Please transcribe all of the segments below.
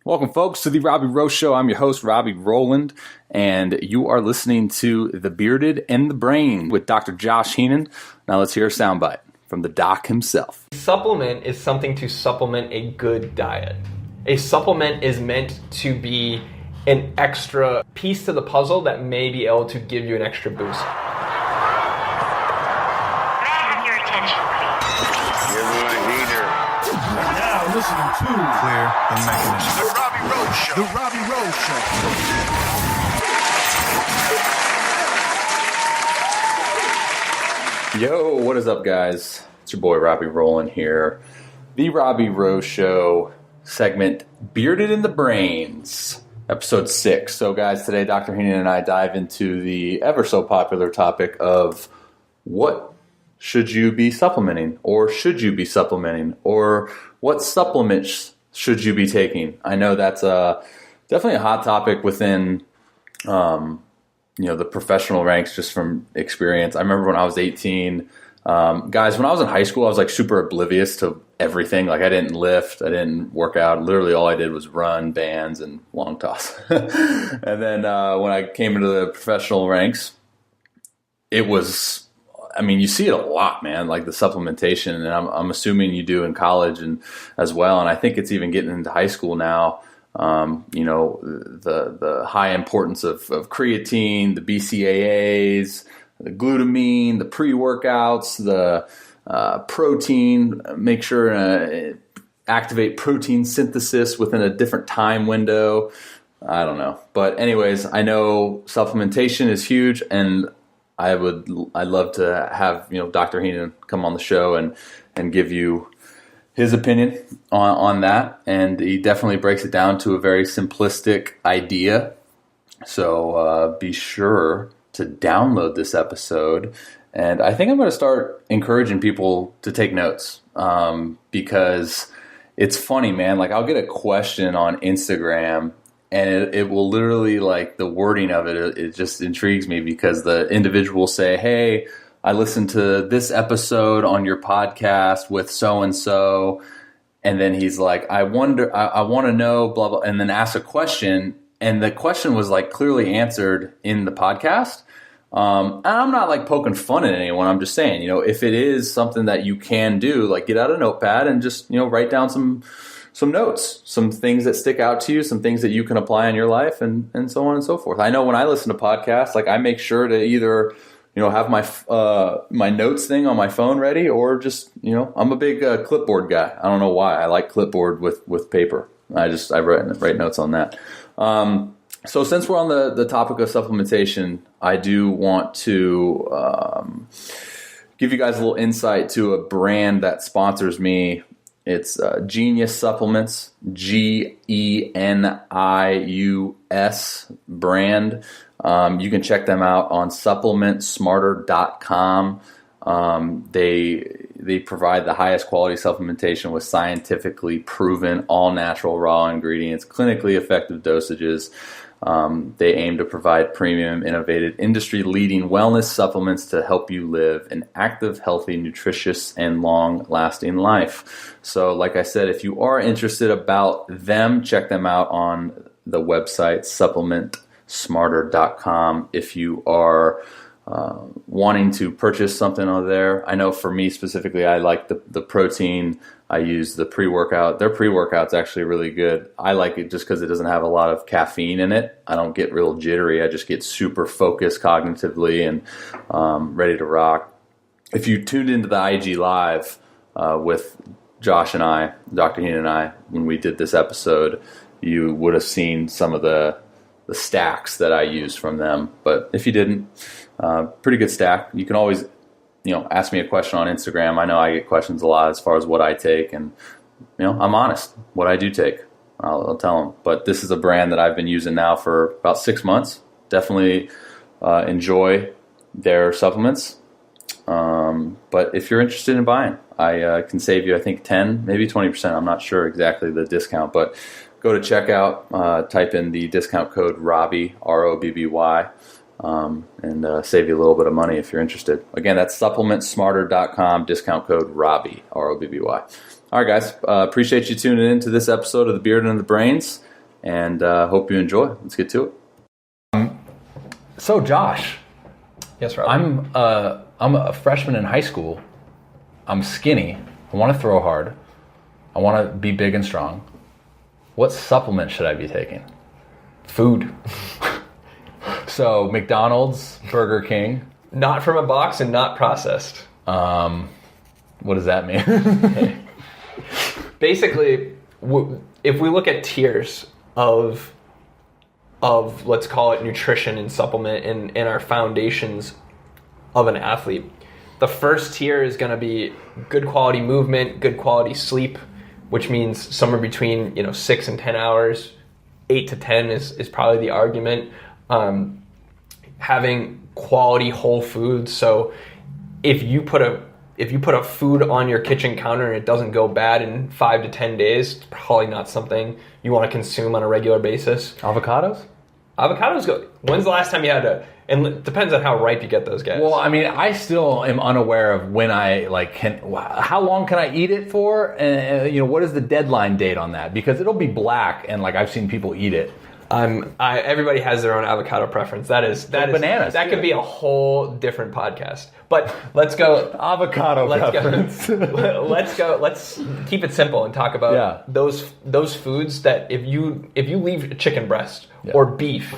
Welcome, folks, to the Robbie Rowe Show. I'm your host, Robbie Rowland, and you are listening to The Bearded and the Brain with Dr. Josh Heenan. Now let's hear a soundbite from the doc himself. A supplement is something to supplement a good diet. A supplement is meant to be an extra piece to the puzzle that may be able to give you an extra boost. May I have your attention, please? Give him a heater. Now listening to Clear the Mechanism. The Robbie Rowe Show. The Robbie Rowe Show. Yo, what is up, guys? It's your boy, Robbie Rowland here. The Robbie Rowe Show segment, Bearded in the Brains, episode 6. So, guys, today Dr. Heenan and I dive into the ever so popular topic of what should you be supplementing, or should you be supplementing, or what supplements should you be taking? I know that's definitely a hot topic within the professional ranks, just from experience. I remember when I was 18, guys, when I was in high school, I was like super oblivious to everything. Like, I didn't lift, I didn't work out. Literally all I did was run, bands, and long toss. And then when I came into the professional ranks, it was, I mean, you see it a lot, man, like the supplementation, and I'm assuming you do in college and as well. And I think it's even getting into high school now. The high importance of creatine, the BCAAs, the glutamine, the pre-workouts, the protein, make sure activate protein synthesis within a different time window. I don't know. But anyways, I know supplementation is huge, and I'd love to have, Dr. Heenan come on the show and give you his opinion on that. And he definitely breaks it down to a very simplistic idea. So be sure to download this episode. And I think I'm going to start encouraging people to take notes, because it's funny, man. Like, I'll get a question on Instagram, and it will literally, like, the wording of it just intrigues me, because the individual will say, hey, I listened to this episode on your podcast with so-and-so, and then he's like, I want to know, blah, blah, and then ask a question, and the question was, like, clearly answered in the podcast. And I'm not, like, poking fun at anyone. I'm just saying, if it is something that you can do, like, get out a notepad and just, write down some notes, some things that stick out to you, some things that you can apply in your life, and so on and so forth. I know when I listen to podcasts, like, I make sure to either, have my notes thing on my phone ready, or just, I'm a big clipboard guy. I don't know why. I like clipboard with paper. I write notes on that. So since we're on the topic of supplementation, I do want to give you guys a little insight to a brand that sponsors me. It's Genius Supplements, GENIUS brand. You can check them out on supplementsmarter.com. They provide the highest quality supplementation with scientifically proven, all natural raw ingredients, clinically effective dosages. They aim to provide premium, innovative, industry-leading wellness supplements to help you live an active, healthy, nutritious, and long-lasting life. So, like I said, if you are interested about them, check them out on the website supplementsmarter.com. If you are wanting to purchase something on there, I know for me specifically, I like the protein. I use the pre-workout. Their pre-workout's actually really good. I like it just because it doesn't have a lot of caffeine in it. I don't get real jittery. I just get super focused cognitively and ready to rock. If you tuned into the IG Live with Josh and I, Dr. Heenan and I, when we did this episode, you would have seen some of the stacks that I used from them. But if you didn't, pretty good stack. You can always ask me a question on Instagram. I know I get questions a lot as far as what I take, and I'm honest. What I do take, I'll tell them. But this is a brand that I've been using now for about 6 months. Definitely enjoy their supplements. But if you're interested in buying, I can save you, I think, 10, maybe 20%. I'm not sure exactly the discount, but go to checkout, type in the discount code Robbie, ROBBY, and save you a little bit of money if you're interested. Again, that's supplementsmarter.com, discount code Robbie, ROBBY. All right, guys, appreciate you tuning in to this episode of The Beard and the Brains. and hope you enjoy. Let's get to it. So Josh, Yes, Rob. I'm a freshman in high school. I'm skinny. I want to throw hard. I want to be big and strong. What supplement should I be taking? Food. So McDonald's, Burger King. Not from a box and not processed. What does that mean? Basically, if we look at tiers of let's call it nutrition and supplement and our foundations of an athlete, the first tier is going to be good quality movement, good quality sleep, which means somewhere between 6 and 10 hours. 8 to 10 is probably the argument. Having quality whole foods. So if you put a food on your kitchen counter and it doesn't go bad in 5 to 10 days, it's probably not something you want to consume on a regular basis. Avocados? Avocados go. When's the last time you had to? And it depends on how ripe you get those guys. Well, I mean, I still am unaware of when I how long can I eat it for, and what is the deadline date on that? Because it'll be black, and I've seen people eat it. Everybody has their own avocado preference. That is bananas. That could be a whole different podcast. But let's go Avocado preference. Let's keep it simple and talk about those foods that if you leave chicken breast or beef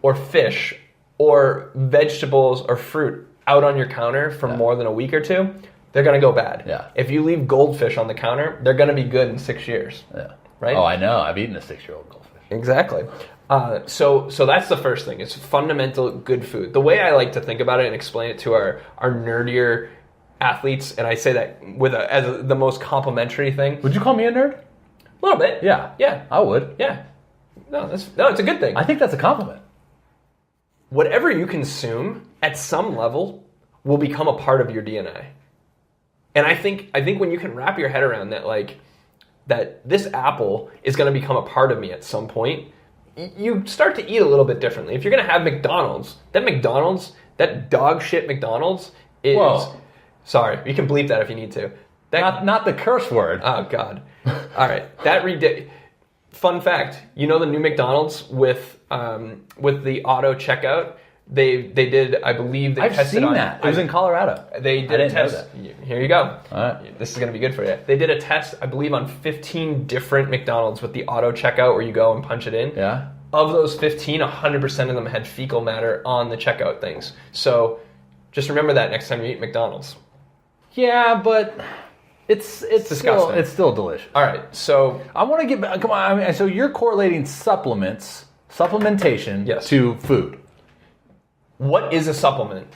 or fish or vegetables or fruit out on your counter for more than a week or two, they're going to go bad. Yeah. If you leave goldfish on the counter, they're going to be good in 6 years. Yeah. Right? Oh, I know. I've eaten a 6-year-old goldfish. Exactly. So that's the first thing. It's fundamental good food. The way I like to think about it and explain it to our nerdier athletes, and I say that as the most complimentary thing. Would you call me a nerd? A little bit. Yeah. Yeah. I would. Yeah. No, it's a good thing. I think that's a compliment. Whatever you consume at some level will become a part of your DNA. And I think when you can wrap your head around that, that this apple is going to become a part of me at some point, you start to eat a little bit differently. If you're going to have McDonald's, that dog shit McDonald's is... Whoa. Sorry, you can bleep that if you need to. Not the curse word. Oh, God. All right. Fun fact, the new McDonald's with the auto checkout, they did, I believe they tested I've seen that. It was in Colorado. They did a test. Here you go. All right. This is going to be good for you. They did a test, I believe, on 15 different McDonald's with the auto checkout where you go and punch it in. Yeah. Of those 15, 100% of them had fecal matter on the checkout things. So just remember that next time you eat McDonald's. Yeah, but it's disgusting. It's still delicious. All right, so I want to get back. Come on. So you're correlating supplementation to food. what is a supplement?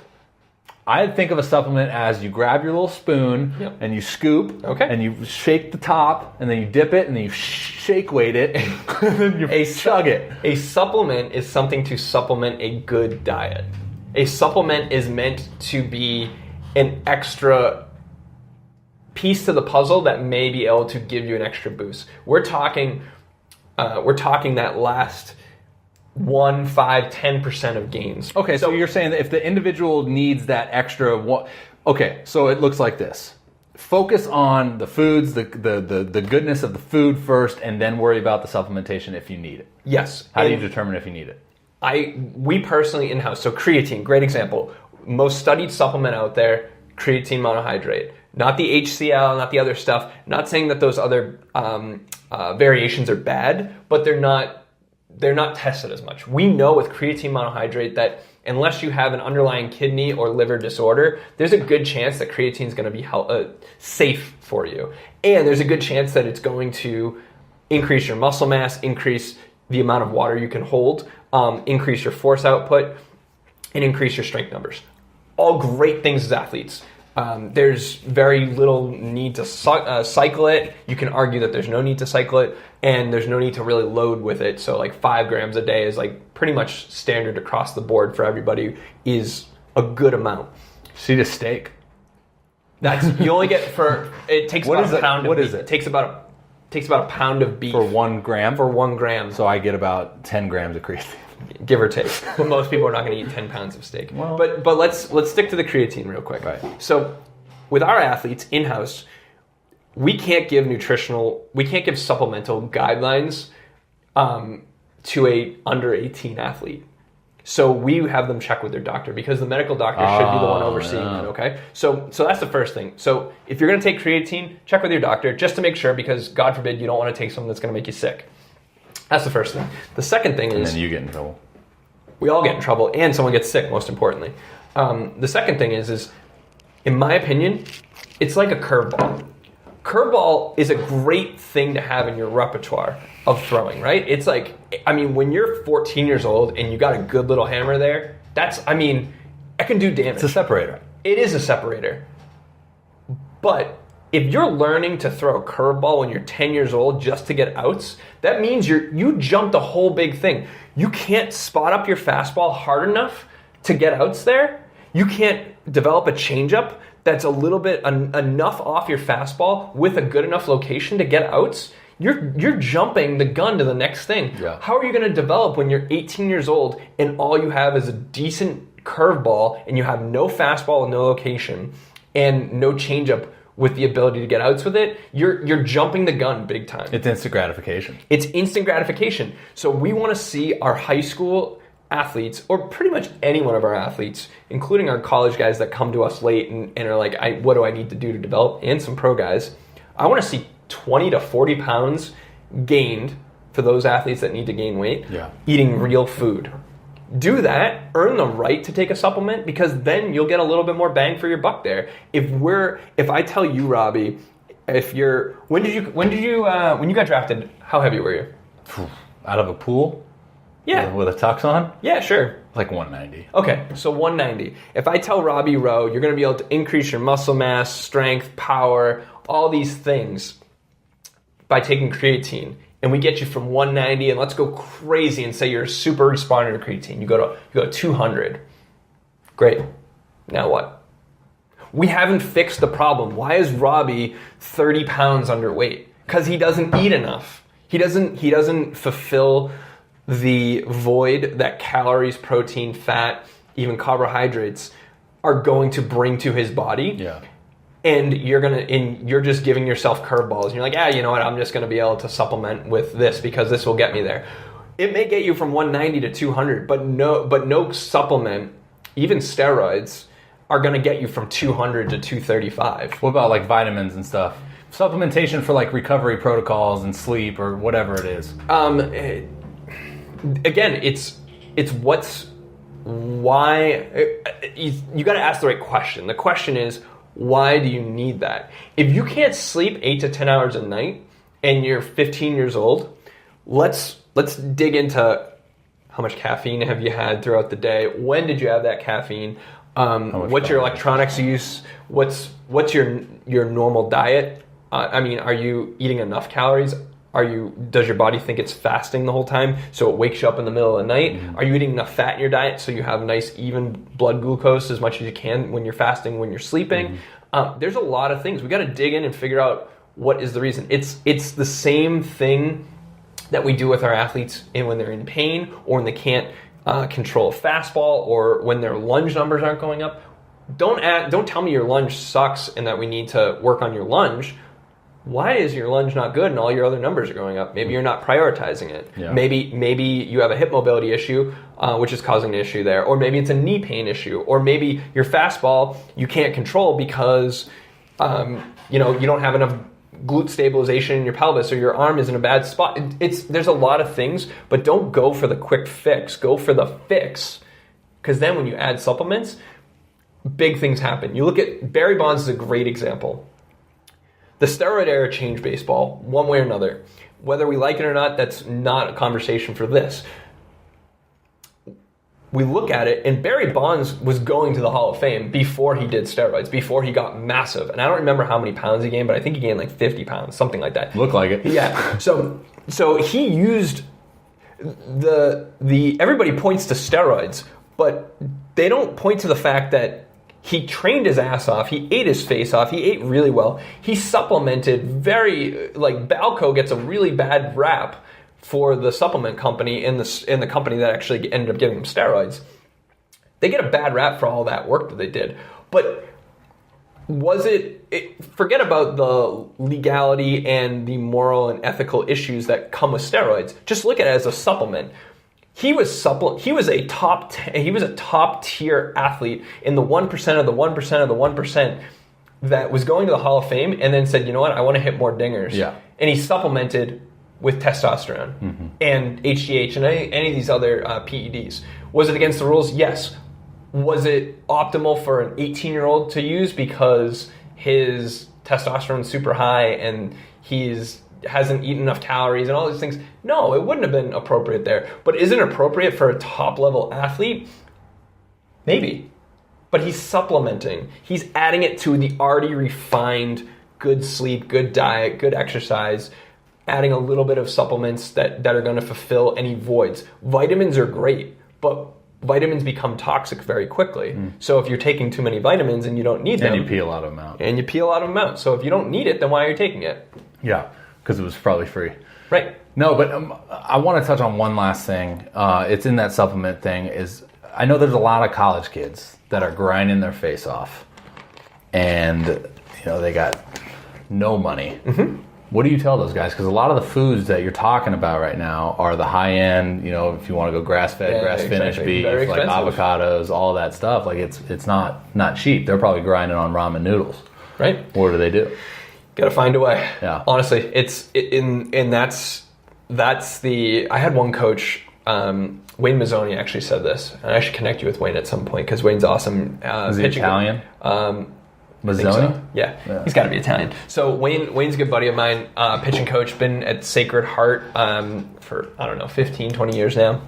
I think of a supplement as you grab your little spoon and you scoop and you shake the top and then you dip it and then you shake weight it and then you chug it. A supplement is something to supplement a good diet. A supplement is meant to be an extra piece to the puzzle that may be able to give you an extra boost. We're talking that last 1, 5, 10% of gains. Okay, so you're saying that if the individual needs that extra one, okay, so it looks like this. Focus on the foods, the goodness of the food first, and then worry about the supplementation if you need it. Yes. How do you determine if you need it? We personally in-house, so creatine, great example. Most studied supplement out there, creatine monohydrate. Not the HCl, not the other stuff. Not saying that those other variations are bad, but they're not tested as much. We know with creatine monohydrate that unless you have an underlying kidney or liver disorder, there's a good chance that creatine is going to be safe for you. And there's a good chance that it's going to increase your muscle mass, increase the amount of water you can hold, increase your force output, and increase your strength numbers. All great things as athletes. There's very little need to cycle it. You can argue that there's no need to cycle it, and there's no need to really load with it. So 5 grams a day is pretty much standard across the board for everybody, is a good amount. So eat a steak. You only get it takes about a pound of beef. What is it? It takes about a pound of beef. For 1 gram? For 1 gram. So I get about 10 grams of creatine. Give or take. But most people are not going to east 10 pounds of steak. Well, but let's stick to the creatine real quick. Right. So with our athletes in-house, we can't give supplemental guidelines to a under 18 athlete. So we have them check with their doctor because the medical doctor should be the one overseeing that, okay? So that's the first thing. So if you're going to take creatine, check with your doctor just to make sure, because God forbid you don't want to take something that's going to make you sick. That's the first thing. The second thing is... And then you get in trouble. We all get in trouble, and someone gets sick, most importantly. The second thing is, in my opinion, it's like a curveball. Curveball is a great thing to have in your repertoire of throwing, right? It's like, I mean, when you're 14 years old and you got a good little hammer there, that can do damage. It's a separator. It is a separator. But if you're learning to throw a curveball when you're 10 years old just to get outs, that means you jumped a whole big thing. You can't spot up your fastball hard enough to get outs there. You can't develop a changeup that's a little bit enough off your fastball with a good enough location to get outs. You're jumping the gun to the next thing. Yeah. How are you going to develop when you're 18 years old and all you have is a decent curveball and you have no fastball and no location and no changeup with the ability to get outs with it? You're jumping the gun big time. It's instant gratification. It's instant gratification. So we want to see our high school athletes, or pretty much any one of our athletes, including our college guys that come to us late and are like, what do I need to do to develop? And some pro guys. I want to see 20 to 40 pounds gained for those athletes that need to gain weight, eating real food. Do that, earn the right to take a supplement, because then you'll get a little bit more bang for your buck there. If I tell you, Robbie, when you got drafted, how heavy were you? Out of a pool? Yeah. With a tux on? Yeah, sure. Like 190. Okay, so 190. If I tell Robbie Rowe, you're going to be able to increase your muscle mass, strength, power, all these things by taking creatine, and we get you from 190, and let's go crazy and say you're a super responder to creatine. You go to 200. Great. Now what? We haven't fixed the problem. Why is Robbie 30 pounds underweight? Because he doesn't eat enough. He doesn't fulfill the void that calories, protein, fat, even carbohydrates are going to bring to his body. Yeah. And you're just giving yourself curveballs. And you're like, you know what? I'm just going to be able to supplement with this because this will get me there. It may get you from 190 to 200, but no supplement, even steroids, are going to get you from 200 to 235. What about like vitamins and stuff? Supplementation for like recovery protocols and sleep or whatever it is. Again, it's why you got to ask the right question. The question is, why do you need that? If you can't sleep 8 to 10 hours a night and you're 15 years old, let's dig into how much caffeine have you had throughout the day? When did you have that caffeine? What's your electronics use? What's your normal diet? Are you eating enough calories? Does your body think it's fasting the whole time, so it wakes you up in the middle of the night? Mm-hmm. Are you eating enough fat in your diet so you have nice even blood glucose as much as you can when you're fasting, when you're sleeping? Mm-hmm. There's a lot of things. We got to dig in and figure out what is the reason. It's the same thing that we do with our athletes when they're in pain or when they can't control a fastball or when their lunge numbers aren't going up. Don't tell me your lunge sucks and that we need to work on your lunge. Why is your lunge not good and all your other numbers are going up? Maybe you're not prioritizing it. Yeah. Maybe you have a hip mobility issue, which is causing an issue there. Or maybe it's a knee pain issue. Or maybe your fastball you can't control because you don't have enough glute stabilization in your pelvis or your arm is in a bad spot. There's a lot of things, but don't go for the quick fix. Go for the fix, because then when you add supplements, big things happen. You look at Barry Bonds is a great example. The steroid era changed baseball one way or another. Whether we like it or not, that's not a conversation for this. We look at it, and Barry Bonds was going to the Hall of Fame before he did steroids, before he got massive. And I don't remember how many pounds he gained, but I think he gained like 50 pounds, something like that. Looked like it. Yeah. So he used everybody points to steroids, but they don't point to the fact that he trained his ass off. He ate his face off. He ate really well. He supplemented Balco gets a really bad rap for the supplement company and the company that actually ended up giving him steroids. They get a bad rap for all that work that they did. But was forget about the legality and the moral and ethical issues that come with steroids. Just look at it as a supplement. He was a top tier athlete in the 1% of the 1% of the 1% that was going to the Hall of Fame, and then said, you know what, I want to hit more dingers. Yeah. And he supplemented with testosterone and HGH and any of these other PEDs. Was it against the rules? Yes. Was it optimal for an 18-year-old to use because his testosterone's super high and hasn't eaten enough calories and all these things? No, it wouldn't have been appropriate there. But is it appropriate for a top-level athlete? Maybe. But he's supplementing. He's adding it to the already refined good sleep, good diet, good exercise, adding a little bit of supplements that are going to fulfill any voids. Vitamins are great, but vitamins become toxic very quickly. So if you're taking too many vitamins and you don't need them... And you pee a lot of them out. So if you don't need it, then why are you taking it? Yeah, because it was probably free. Right. No, but I want to touch on one last thing. It's in that supplement thing. Is I know there's a lot of college kids that are grinding their face off, and they got no money. What do you tell those guys? Because a lot of the foods that you're talking about right now are the high end. If you want to go grass-fed, grass-finished beef, like avocados, all that stuff. Like it's not cheap. They're probably grinding on ramen noodles. Right. What do they do? Got to find a way. Yeah. Honestly, that's the. I had one coach. Wayne Mazzoni actually said this, and I should connect you with Wayne at some point because Wayne's awesome. Is he Italian? Mazzoni? So. Yeah, he's got to be Italian. So Wayne's a good buddy of mine, pitching coach, been at Sacred Heart for, 15, 20 years now.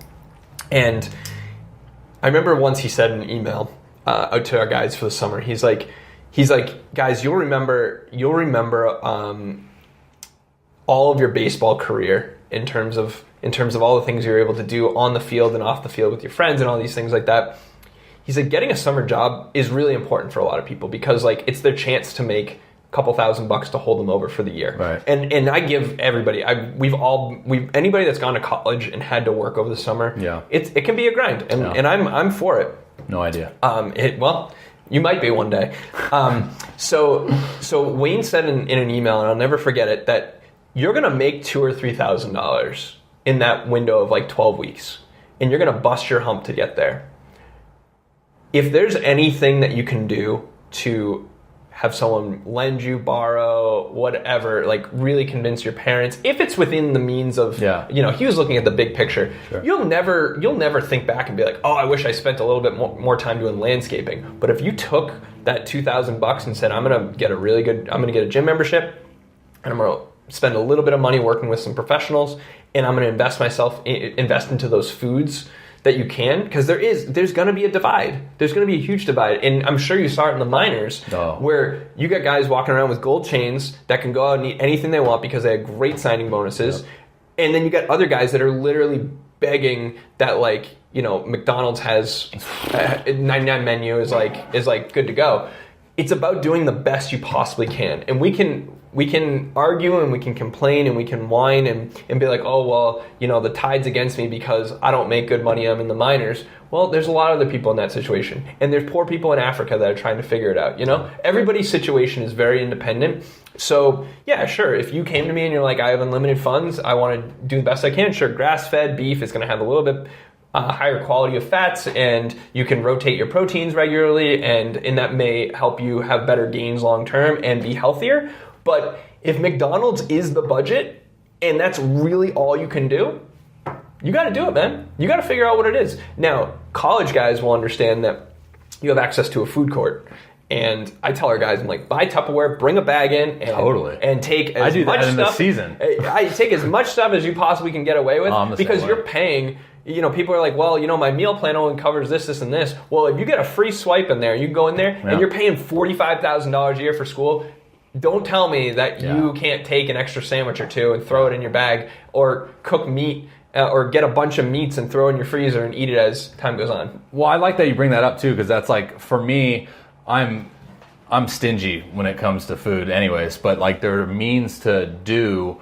And I remember once he said in an email out to our guys for the summer, he's like, guys, you'll remember all of your baseball career in terms of all the things you're able to do on the field and off the field with your friends and all these things like that. He said getting a summer job is really important for a lot of people because it's their chance to make a couple $1,000 to hold them over for the year. Right. And I give everybody, anybody that's gone to college and had to work over the summer, it can be a grind, and I'm for it. No idea. You might be one day. So Wayne said in an email, and I'll never forget it, that you're gonna make $2,000 or $3,000 in that window of 12 weeks, and you're gonna bust your hump to get there. If there's anything that you can do to have someone lend you, borrow, whatever, really convince your parents, if it's within the means of, he was looking at the big picture. Sure. You'll never think back and be like, oh, I wish I spent a little bit more time doing landscaping. But if you took that $2,000 and said, I'm going to get a gym membership, and I'm going to spend a little bit of money working with some professionals, and I'm going to invest into those foods that you can, because there's going to be a divide. There's going to be a huge divide. And I'm sure you saw it in the minors, where you got guys walking around with gold chains that can go out and eat anything they want because they have great signing bonuses. Yep. And then you got other guys that are literally begging that, McDonald's has 99 menu is good to go. It's about doing the best you possibly can. And we can argue and we can complain and we can whine and be like, oh, well, the tide's against me because I don't make good money, I'm in the minors. Well, there's a lot of other people in that situation. And there's poor people in Africa that are trying to figure it out, Everybody's situation is very independent. So, yeah, sure, if you came to me and you're like, I have unlimited funds, I want to do the best I can, sure, grass-fed beef is going to have a little bit higher quality of fats, and you can rotate your proteins regularly, and that may help you have better gains long term and be healthier. But if McDonald's is the budget and that's really all you can do, you got to do it, man. You got to figure out what it is. Now, college guys will understand that you have access to a food court. And I tell our guys, I'm like, buy Tupperware, bring a bag in, and take as much stuff. I do that in the season. I take as much stuff as you possibly can get away with because you're paying. People are like, well, my meal plan only covers this, this, and this. Well, if you get a free swipe in there, you go in there, and you're paying $45,000 a year for school. Don't tell me that you can't take an extra sandwich or two and throw it in your bag, or cook meat, or get a bunch of meats and throw it in your freezer and eat it as time goes on. Well, I like that you bring that up too, because that's for me, I'm stingy when it comes to food, anyways. But there are means to do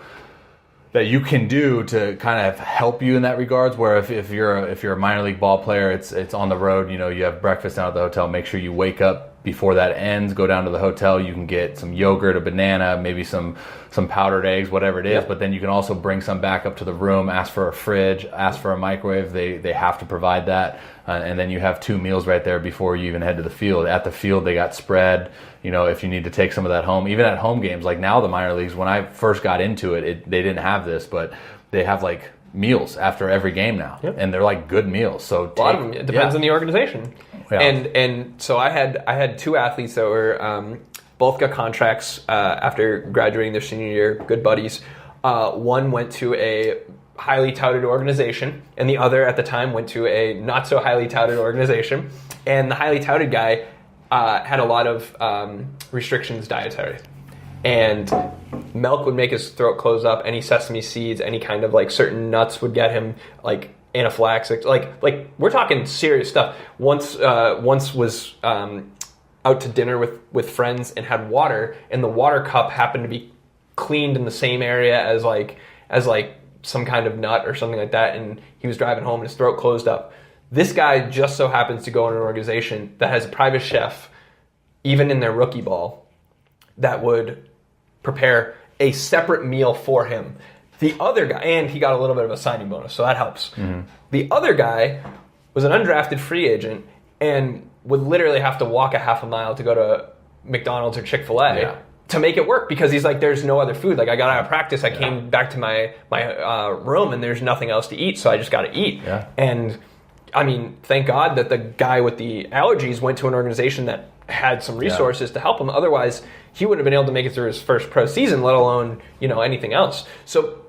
that you can do to kind of help you in that regards. Where if you're a minor league ball player, it's on the road. You have breakfast down at the hotel. Make sure you wake up before that ends, go down to the hotel. You can get some yogurt, a banana, maybe some powdered eggs, whatever it is. Yep. But then you can also bring some back up to the room, ask for a fridge, ask for a microwave. They have to provide that. And then you have 2 meals right there before you even head to the field. At the field, they got spread, if you need to take some of that home. Even at home games, like now the minor leagues, when I first got into it, they didn't have this, but they have like meals after every game now. Yep. And they're like good meals. So a lot of them, it depends on the organization. Yeah. And so I had 2 athletes that were both got contracts after graduating their senior year, good buddies. One went to a highly touted organization, and the other at the time went to a not so highly touted organization. And the highly touted guy had a lot of restrictions dietary. And milk would make his throat close up, any sesame seeds, any kind of like certain nuts would get him like anaphylaxis, like we're talking serious stuff. Once was out to dinner with friends and had water, and the water cup happened to be cleaned in the same area as some kind of nut or something like that, and he was driving home and his throat closed up. This guy just so happens to go in an organization that has a private chef, even in their rookie ball, that would prepare a separate meal for him. The other guy, and he got a little bit of a signing bonus, so that helps. Mm-hmm. The other guy was an undrafted free agent and would literally have to walk a half a mile to go to McDonald's or Chick-fil-A to make it work, because he's like, there's no other food. Like, I got out of practice, I came back to my room, and there's nothing else to eat, so I just got to eat. Yeah. And, I mean, thank God that the guy with the allergies went to an organization that had some resources to help him. Otherwise, he wouldn't have been able to make it through his first pro season, let alone, anything else. So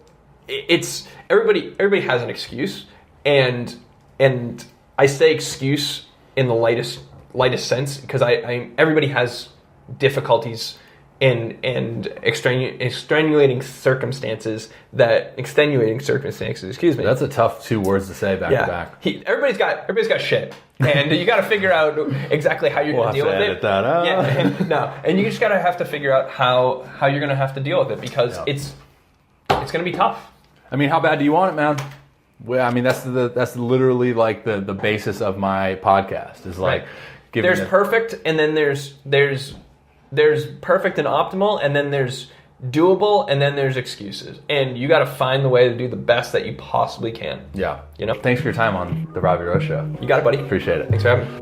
it's everybody has an excuse, and I say excuse in the lightest sense, because I everybody has difficulties and extenuating circumstances. Excuse me. That's a tough 2 words to say back to back. Everybody's got shit, and you got to figure out exactly how you're going to deal with it. That out. Yeah, and you just have to figure out how you're going to have to deal with it, because it's going to be tough. I mean, how bad do you want it, man? Well, I mean, that's literally like the basis of my podcast is like there's perfect, and then there's perfect and optimal, and then there's doable, and then there's excuses, and you got to find the way to do the best that you possibly can. Yeah, Thanks for your time on the Robbie Rowe Show. You got it, buddy. Appreciate it. Thanks for having me.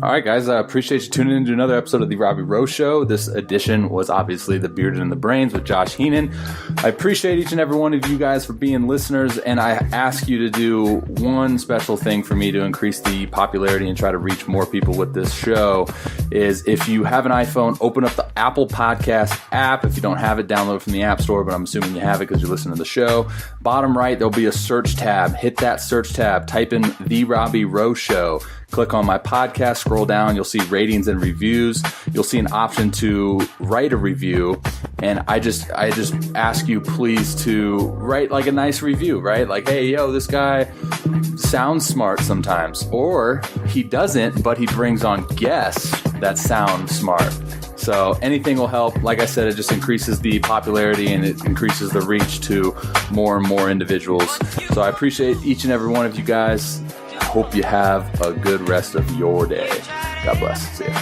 All right, guys, I appreciate you tuning in to another episode of The Robbie Rowe Show. This edition was obviously The Bearded and the Brains with Josh Heenan. I appreciate each and every one of you guys for being listeners, and I ask you to do one special thing for me to increase the popularity and try to reach more people with this show. Is if you have an iPhone, open up the Apple Podcast app. If you don't have it, download it from the App Store, but I'm assuming you have it because you're listening to the show. Bottom right, there'll be a search tab. Hit that search tab. Type in The Robbie Rowe Show. Click on my podcast, scroll down, you'll see ratings and reviews. You'll see an option to write a review, and I just ask you please to write like a nice review, right? Like, hey, this guy sounds smart sometimes, or he doesn't, but he brings on guests that sound smart. So anything will help. Like I said, it just increases the popularity and it increases the reach to more and more individuals. So I appreciate each and every one of you guys. Hope you have a good rest of your day. God bless. See ya.